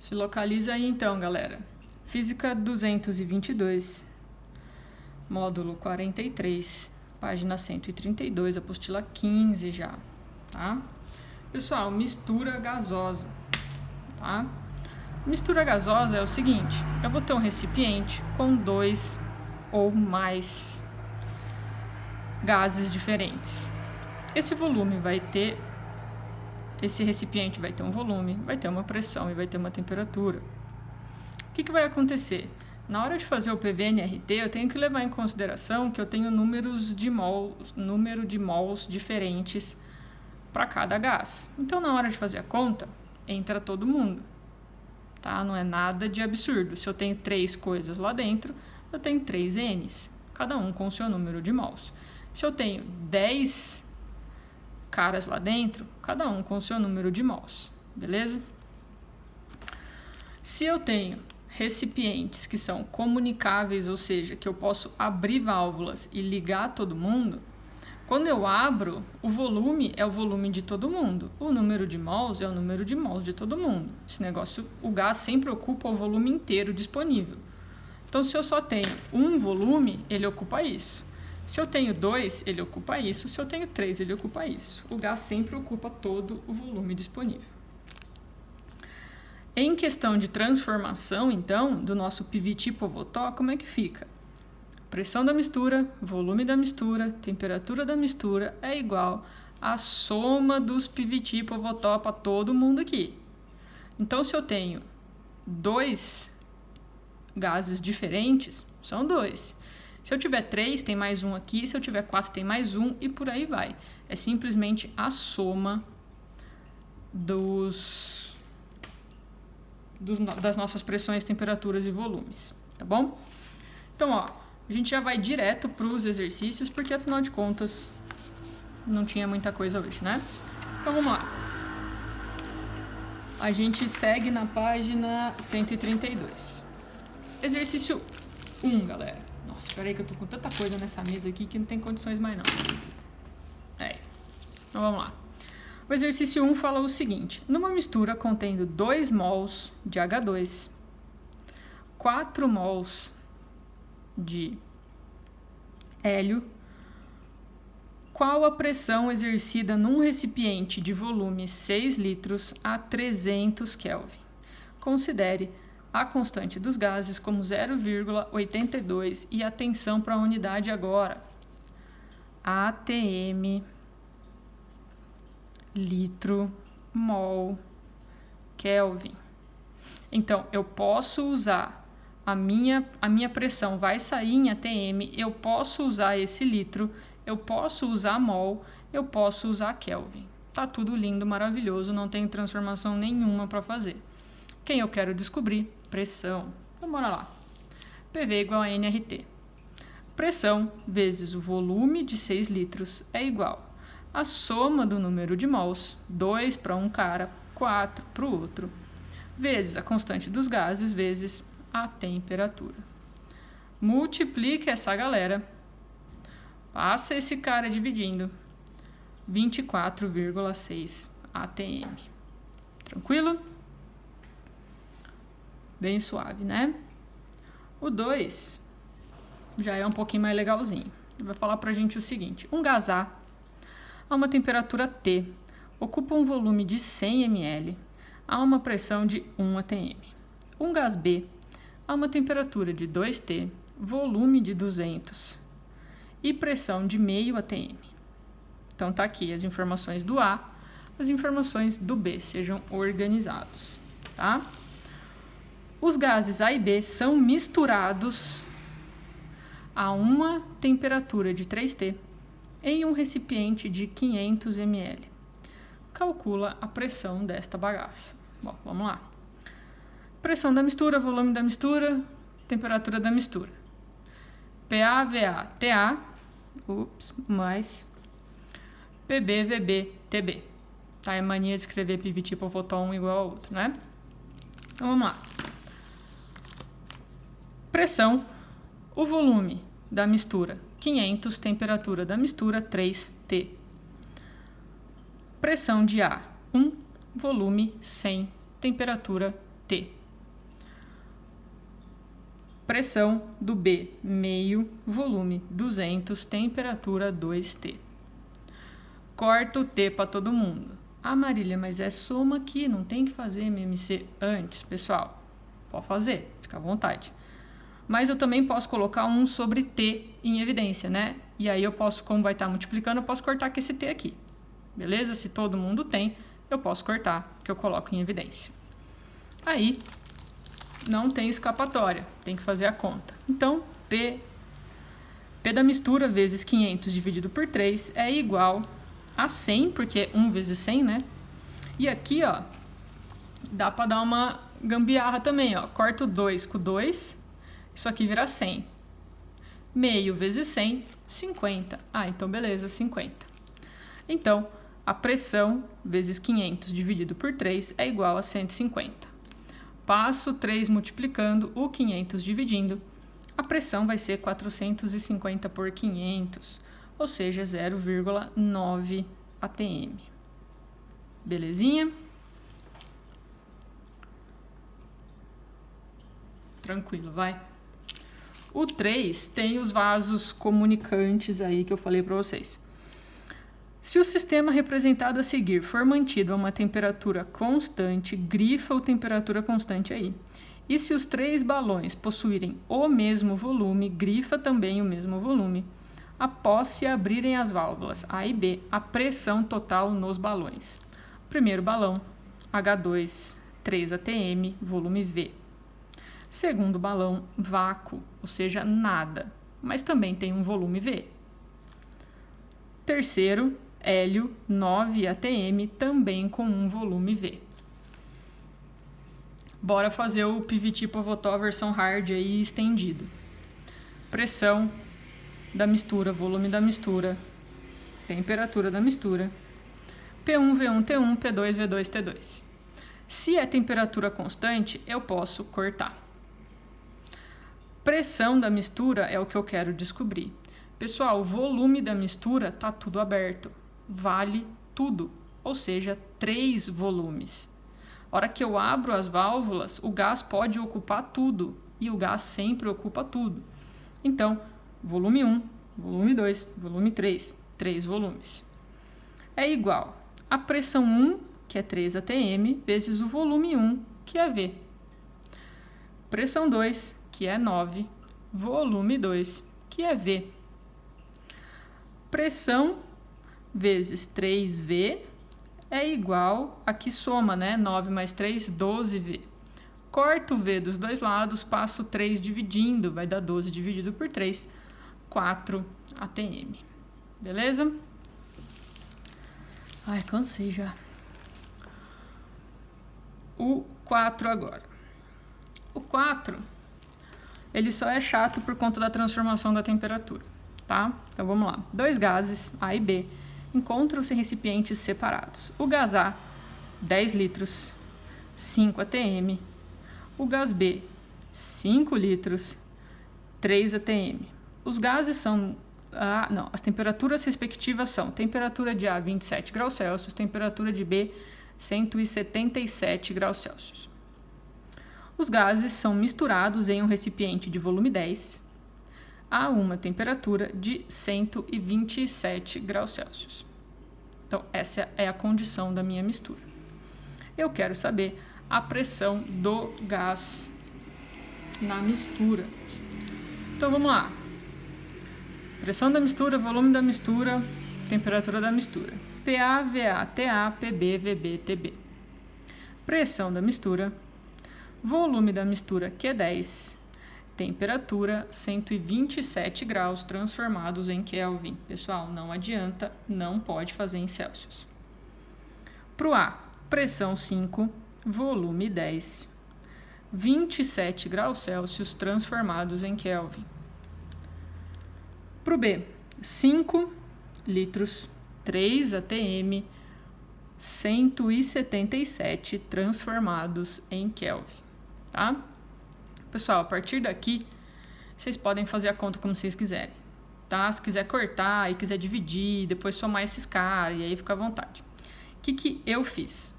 Se localiza aí então, galera. Física 222, módulo 43, página 132, apostila 15 já, tá? Pessoal, mistura gasosa, tá? Mistura gasosa é o seguinte, eu vou ter um recipiente com 2 ou mais gases diferentes. Esse recipiente vai ter um volume, vai ter uma pressão e vai ter uma temperatura. O que vai acontecer? Na hora de fazer o PV-NRT, eu tenho que levar em consideração que eu tenho número de mols diferentes para cada gás. Então, na hora de fazer a conta, entra todo mundo, tá? Não é nada de absurdo. Se eu tenho 3 coisas lá dentro, eu tenho 3 N's, cada um com o seu número de mols. Se eu tenho 10 caras lá dentro, cada um com o seu número de mols, beleza? Se eu tenho recipientes que são comunicáveis, ou seja, que eu posso abrir válvulas e ligar todo mundo, quando eu abro, o volume é o volume de todo mundo, o número de mols é o número de mols de todo mundo. Esse negócio, o gás sempre ocupa o volume inteiro disponível. Então, se eu só tenho um volume, ele ocupa isso. Se eu tenho 2, ele ocupa isso. Se eu tenho 3, ele ocupa isso. O gás sempre ocupa todo o volume disponível. Em questão de transformação, então, do nosso PVT Povotó, como é que fica? Pressão da mistura, volume da mistura, temperatura da mistura é igual à soma dos PVT Povotó para todo mundo aqui. Então, se eu tenho 2 gases diferentes, são 2. Se eu tiver 3, tem mais um aqui. Se eu tiver 4, tem mais um. E por aí vai. É simplesmente a soma das nossas pressões, temperaturas e volumes. Tá bom? Então, ó, a gente já vai direto para os exercícios, porque afinal de contas não tinha muita coisa hoje, né? Então, vamos lá. A gente segue na página 132. Exercício 1, galera. Nossa, espera aí que eu tô com tanta coisa nessa mesa aqui que não tem condições mais não. Então vamos lá. O exercício 1 fala o seguinte. Numa mistura contendo 2 mols de H2, 4 mols de hélio, qual a pressão exercida num recipiente de volume 6 litros a 300 Kelvin? Considere a constante dos gases como 0,82 e a tensão para a unidade agora. ATM, litro, mol, Kelvin. Então, eu posso usar a minha pressão vai sair em ATM, eu posso usar esse litro, eu posso usar mol, eu posso usar Kelvin. Tá tudo lindo, maravilhoso, não tem transformação nenhuma para fazer. Quem eu quero descobrir? Pressão. Então, bora lá. PV igual a NRT. Pressão vezes o volume de 6 litros é igual a soma do número de mols, 2 para um cara, 4 para o outro, vezes a constante dos gases, vezes a temperatura. Multiplica essa galera, passa esse cara dividindo, 24,6 ATM. Tranquilo? Bem suave, né? O 2 já é um pouquinho mais legalzinho. Ele vai falar pra gente o seguinte. Um gás A, a uma temperatura T, ocupa um volume de 100 ml, a uma pressão de 1 atm. Um gás B, a uma temperatura de 2T, volume de 200 e pressão de meio atm. Então tá aqui as informações do A, as informações do B, sejam organizados, tá? Os gases A e B são misturados a uma temperatura de 3T em um recipiente de 500 ml. Calcula a pressão desta bagaça. Bom, vamos lá. Pressão da mistura, volume da mistura, temperatura da mistura. PA, VA, TA, mais PB, VB, TB. Tá, é mania de escrever PVT por fotão igual ao outro, né? Então vamos lá. Pressão, o volume da mistura 500, temperatura da mistura 3T. Pressão de A 1, volume 100, temperatura T. Pressão do B, meio, volume 200, temperatura 2T. Corta o T para todo mundo. Ah, Marília, mas é soma aqui, não tem que fazer MMC antes. Pessoal, pode fazer, fica à vontade. Mas eu também posso colocar 1 sobre T em evidência, né? E aí eu posso, como vai estar multiplicando, eu posso cortar com esse T aqui. Beleza? Se todo mundo tem, eu posso cortar, que eu coloco em evidência. Aí, não tem escapatória, tem que fazer a conta. Então, P da mistura vezes 500 dividido por 3 é igual a 100, porque 1 vezes 100, né? E aqui, ó, dá para dar uma gambiarra também, ó. Corta o 2 com 2, isso aqui vira 100. Meio vezes 100, 50. Ah, então beleza, 50. Então, a pressão vezes 500 dividido por 3 é igual a 150. Passo 3 multiplicando, o 500 dividindo, a pressão vai ser 450 por 500, ou seja, 0,9 atm. Belezinha? Tranquilo, vai. O 3 tem os vasos comunicantes aí que eu falei para vocês. Se o sistema representado a seguir for mantido a uma temperatura constante, grifa o temperatura constante aí. E se os 3 balões possuírem o mesmo volume, grifa também o mesmo volume. Após se abrirem as válvulas A e B, a pressão total nos balões. Primeiro balão, H2, 3 atm, volume V. Segundo balão, vácuo, ou seja, nada, mas também tem um volume V. Terceiro, hélio, 9 atm, também com um volume V. Bora fazer o PVT Pivotó versão hard aí estendido. Pressão da mistura, volume da mistura, temperatura da mistura, P1, V1, T1, P2, V2, T2. Se é temperatura constante, eu posso cortar. Pressão da mistura é o que eu quero descobrir. Pessoal, o volume da mistura está tudo aberto. Vale tudo, ou seja, 3 volumes. A hora que eu abro as válvulas, o gás pode ocupar tudo, e o gás sempre ocupa tudo. Então, volume 1, volume 2, volume 3, 3 volumes. É igual a pressão 1, que é 3 atm, vezes o volume 1, que é V. Pressão 2, que é 9, volume 2, que é V. Pressão vezes 3V é igual a que soma, né? 9 mais 3, 12V. Corto o V dos dois lados, passo 3 dividindo, vai dar 12 dividido por 3, 4 atm. Beleza? Ai, cansei já. O 4 agora. O 4, ele só é chato por conta da transformação da temperatura, tá? Então vamos lá. 2 gases, A e B, encontram-se em recipientes separados. O gás A, 10 litros, 5 atm. O gás B, 5 litros, 3 atm. Os gases são... as temperaturas respectivas são temperatura de A, 27 graus Celsius, temperatura de B, 177 graus Celsius. Os gases são misturados em um recipiente de volume 10 a uma temperatura de 127 graus Celsius. Então, essa é a condição da minha mistura. Eu quero saber a pressão do gás na mistura. Então, vamos lá. Pressão da mistura, volume da mistura, temperatura da mistura. PA, VA, TA, PB, VB, TB. Pressão da mistura, volume da mistura Q10, temperatura 127 graus transformados em Kelvin. Pessoal, não adianta, não pode fazer em Celsius. Para o A, pressão 5, volume 10, 27 graus Celsius transformados em Kelvin. Para o B, 5 litros, 3 atm, 177 transformados em Kelvin, tá? Pessoal, a partir daqui, vocês podem fazer a conta como vocês quiserem, tá? Se quiser cortar e quiser dividir, depois somar esses caras, e aí fica à vontade. O que eu fiz?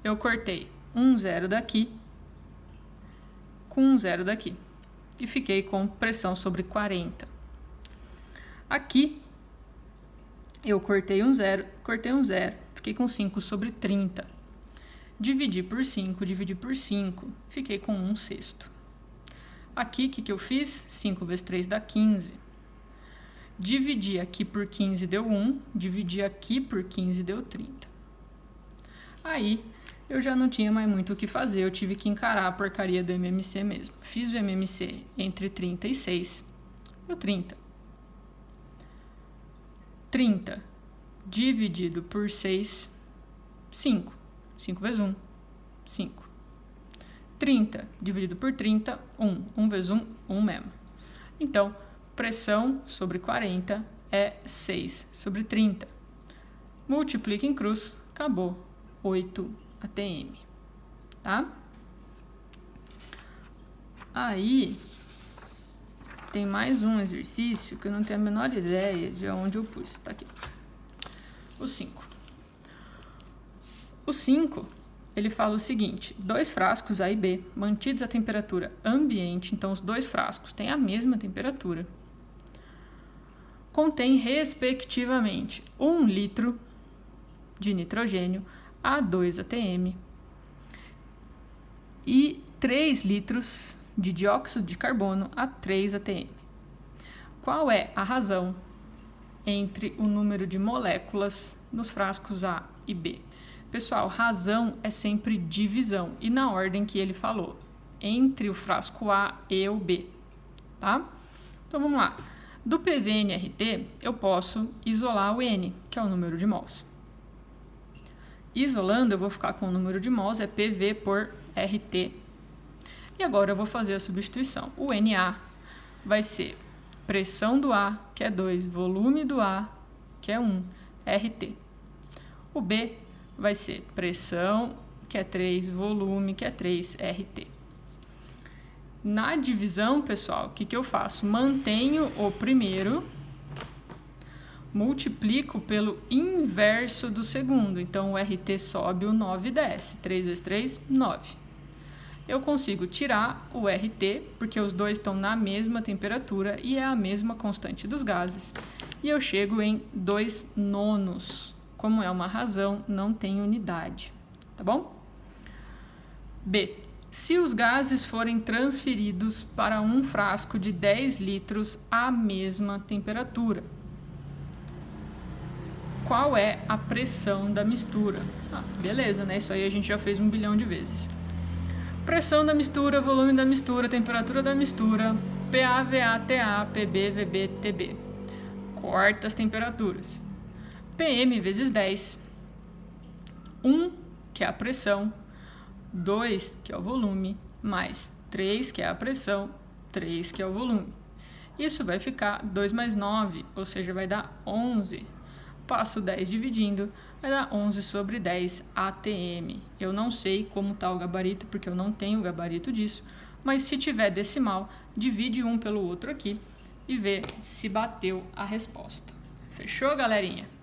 Eu cortei um zero daqui com um zero daqui. E fiquei com pressão sobre 40. Aqui, eu cortei um zero, fiquei com 5 sobre 30. Dividi por 5, fiquei com 1/6. Aqui, o que eu fiz? 5 vezes 3 dá 15. Dividi aqui por 15 deu 1, dividi aqui por 15 deu 30. Aí, eu já não tinha mais muito o que fazer, eu tive que encarar a porcaria do MMC mesmo. Fiz o MMC entre 30 e 6, deu 30. 30 dividido por 6, 5. 5 vezes 1, 5. 30 dividido por 30, 1. 1 vezes 1, 1 mesmo. Então, pressão sobre 40 é 6 sobre 30. Multiplica em cruz, acabou. 8 atm. Tá? Aí, tem mais um exercício que eu não tenho a menor ideia de onde eu pus. Tá aqui. O 5. O 5, ele fala o seguinte: 2 frascos A e B, mantidos a temperatura ambiente, então os 2 frascos têm a mesma temperatura, contém, respectivamente, 1 litro de nitrogênio a 2 atm e 3 litros de dióxido de carbono a 3 atm. Qual é a razão entre o número de moléculas nos frascos A e B? Pessoal, razão é sempre divisão e na ordem que ele falou, entre o frasco A e o B, tá? Então vamos lá. Do PV-NRT, eu posso isolar o N, que é o número de mols. Isolando, eu vou ficar com o número de mols, é PV por RT. E agora eu vou fazer a substituição. O Na vai ser pressão do A, que é 2, volume do A, que é 1, RT. O B vai ser pressão, que é 3, volume, que é 3, RT. Na divisão, pessoal, o que eu faço? Mantenho o primeiro, multiplico pelo inverso do segundo. Então, o RT sobe, o 9 desce. 3 vezes 3, 9. Eu consigo tirar o RT, porque os dois estão na mesma temperatura e é a mesma constante dos gases. E eu chego em 2 nonos. Como é uma razão, não tem unidade, tá bom? B. Se os gases forem transferidos para um frasco de 10 litros à mesma temperatura, qual é a pressão da mistura? Beleza, né? Isso aí a gente já fez 1 bilhão de vezes. Pressão da mistura, volume da mistura, temperatura da mistura, PA, VA, TA, PB, VB, TB. Corta as temperaturas. PM vezes 10, 1, que é a pressão, 2, que é o volume, mais 3, que é a pressão, 3, que é o volume. Isso vai ficar 2 mais 9, ou seja, vai dar 11. Passo 10 dividindo, vai dar 11 sobre 10 atm. Eu não sei como está o gabarito, porque eu não tenho o gabarito disso, mas se tiver decimal, divide um pelo outro aqui e vê se bateu a resposta. Fechou, galerinha?